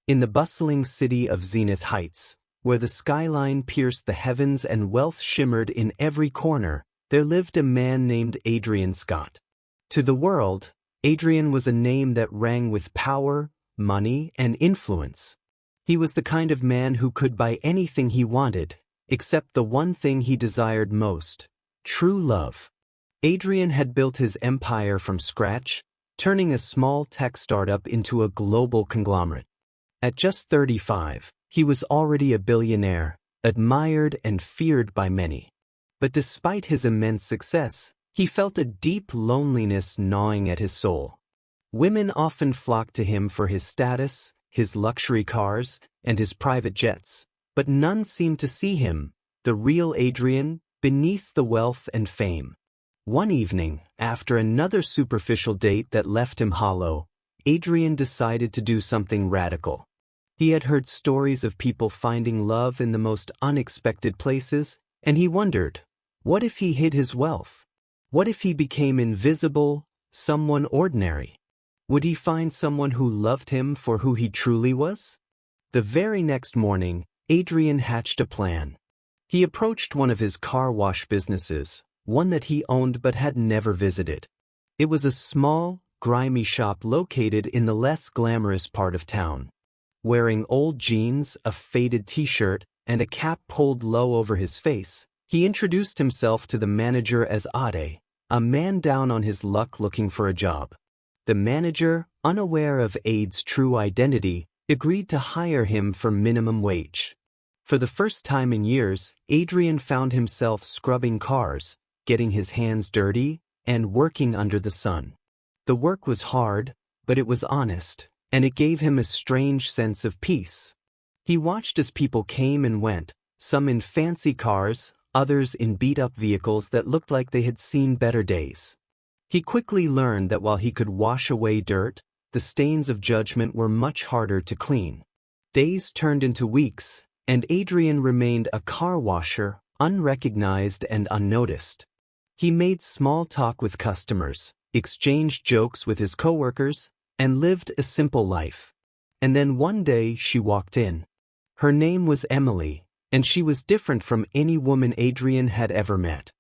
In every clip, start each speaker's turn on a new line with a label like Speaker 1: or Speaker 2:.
Speaker 1: In the bustling city of Zenith Heights, where the skyline pierced the heavens and wealth shimmered in every corner, there lived a man named Adrian Scott. To the world, Adrian was a name that rang with power, money, and influence. He was the kind of man who could buy anything he wanted, except the one thing he desired most: true love. Adrian had built his empire from scratch, turning a small tech startup into a global conglomerate. At just 35, he was already a billionaire, admired and feared by many. But despite his immense success, he felt a deep loneliness gnawing at his soul. Women often flocked to him for his status, his luxury cars, and his private jets, but none seemed to see him, the real Adrian, beneath the wealth and fame. One evening, after another superficial date that left him hollow, Adrian decided to do something radical. He had heard stories of people finding love in the most unexpected places, and he wondered, what if he hid his wealth? What if he became invisible, someone ordinary? Would he find someone who loved him for who he truly was? The very next morning, Adrian hatched a plan. He approached one of his car wash businesses, one that he owned but had never visited. It was a small, grimy shop located in the less glamorous part of town. Wearing old jeans, a faded t-shirt, and a cap pulled low over his face, he introduced himself to the manager as Ade, a man down on his luck looking for a job. The manager, unaware of Ade's true identity, agreed to hire him for minimum wage. For the first time in years, Adrian found himself scrubbing cars, getting his hands dirty, and working under the sun. The work was hard, but it was honest, and it gave him a strange sense of peace. He watched as people came and went, some in fancy cars, others in beat-up vehicles that looked like they had seen better days. He quickly learned that while he could wash away dirt, the stains of judgment were much harder to clean. Days turned into weeks, and Adrian remained a car washer, unrecognized and unnoticed. He made small talk with customers, exchanged jokes with his coworkers, and lived a simple life. And then one day she walked in. Her name was Emily, and she was different from any woman Adrian had ever met.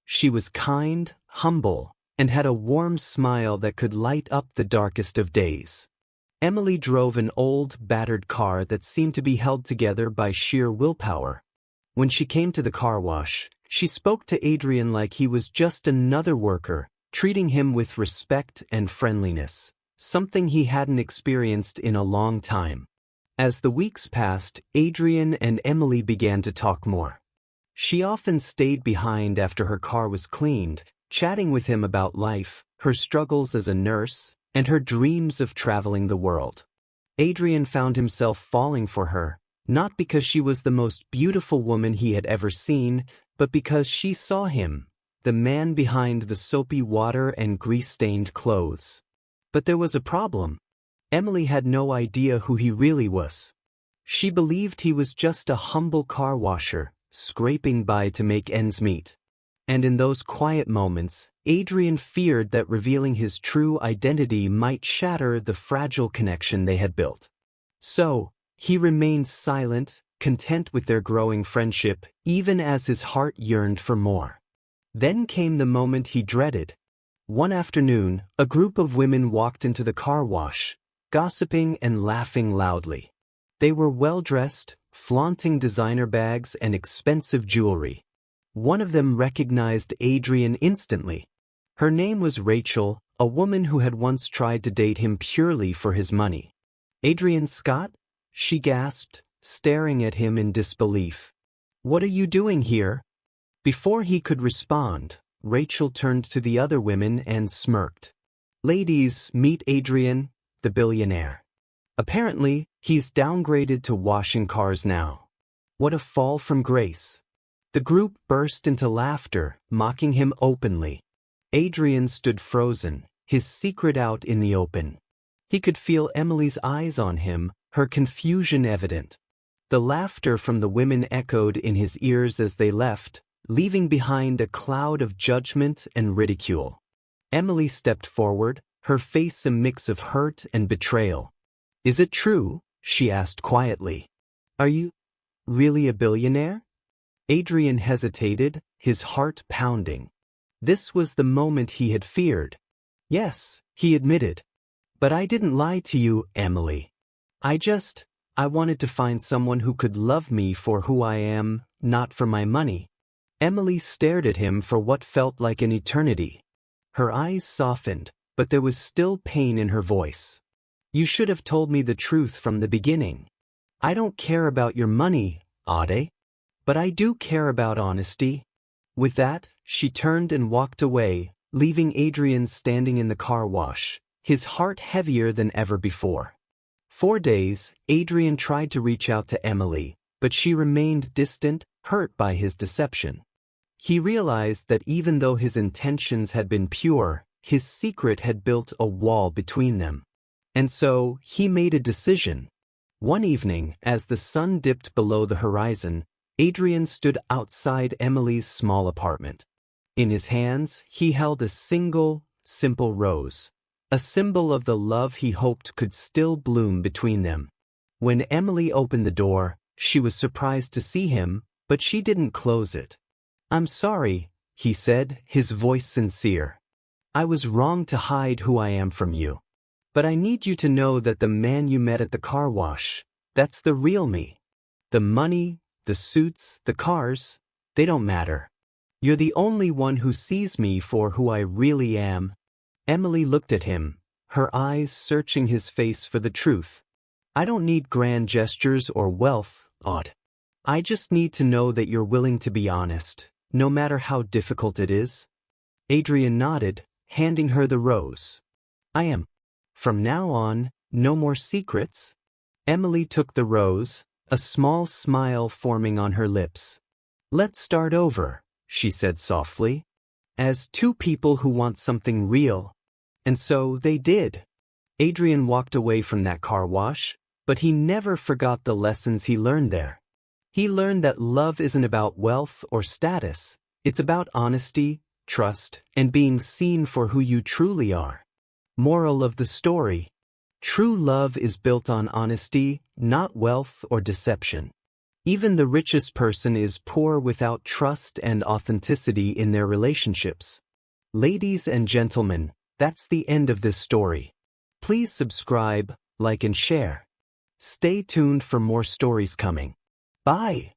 Speaker 1: She was kind, humble, and had a warm smile that could light up the darkest of days. Emily drove an old, battered car that seemed to be held together by sheer willpower. When she came to the car wash, she spoke to Adrian like he was just another worker, treating him with respect and friendliness, something he hadn't experienced in a long time. As the weeks passed, Adrian and Emily began to talk more. She often stayed behind after her car was cleaned, chatting with him about life, her struggles as a nurse, and her dreams of traveling the world. Adrian found himself falling for her, not because she was the most beautiful woman he had ever seen, but because she saw him, the man behind the soapy water and grease-stained clothes. But there was a problem. Emily had no idea who he really was. She believed he was just a humble car washer, scraping by to make ends meet. And in those quiet moments, Adrian feared that revealing his true identity might shatter the fragile connection they had built. So, he remained silent, content with their growing friendship, even as his heart yearned for more. Then came the moment he dreaded. One afternoon, a group of women walked into the car wash, gossiping and laughing loudly. They were well-dressed, flaunting designer bags and expensive jewelry. One of them recognized Adrian instantly. Her name was Rachel, a woman who had once tried to date him purely for his money. "Adrian Scott?" she gasped, staring at him in disbelief. "What are you doing here?" Before he could respond, Rachel turned to the other women and smirked. "Ladies, meet Adrian, the billionaire. Apparently, he's downgraded to washing cars now. What a fall from grace." The group burst into laughter, mocking him openly. Adrian stood frozen, his secret out in the open. He could feel Emily's eyes on him, her confusion evident. The laughter from the women echoed in his ears as they left, leaving behind a cloud of judgment and ridicule. Emily stepped forward, her face a mix of hurt and betrayal. "Is it true?" she asked quietly. Are you really a billionaire? Adrian hesitated, his heart pounding. This was the moment he had feared. Yes, he admitted. But I didn't lie to you, Emily. I wanted to find someone who could love me for who I am, not for my money. Emily stared at him for what felt like an eternity. Her eyes softened, but there was still pain in her voice. You should have told me the truth from the beginning. I don't care about your money, Ade. But I do care about honesty. With that, she turned and walked away, leaving Adrian standing in the car wash, his heart heavier than ever before. For days, Adrian tried to reach out to Emily, but she remained distant, hurt by his deception. He realized that even though his intentions had been pure, his secret had built a wall between them. And so, he made a decision. One evening, as the sun dipped below the horizon, Adrian stood outside Emily's small apartment. In his hands, he held a single, simple rose, a symbol of the love he hoped could still bloom between them. When Emily opened the door, she was surprised to see him, but she didn't close it. I'm sorry, he said, his voice sincere. I was wrong to hide who I am from you. But I need you to know that the man you met at the car wash, that's the real me. The money, the suits, the cars, they don't matter. You're the only one who sees me for who I really am. Emily looked at him, her eyes searching his face for the truth. I don't need grand gestures or wealth, Aude. I just need to know that you're willing to be honest, no matter how difficult it is. Adrian nodded, handing her the rose. I am. From now on, no more secrets. Emily took the rose, a small smile forming on her lips. Let's start over, she said softly, as two people who want something real. And so they did. Adrian walked away from that car wash, but he never forgot the lessons he learned there. He learned that love isn't about wealth or status, it's about honesty, trust, and being seen for who you truly are. Moral of the story: true love is built on honesty, not wealth or deception. Even the richest person is poor without trust and authenticity in their relationships. Ladies and gentlemen, that's the end of this story. Please subscribe, like and share. Stay tuned for more stories coming. Bye.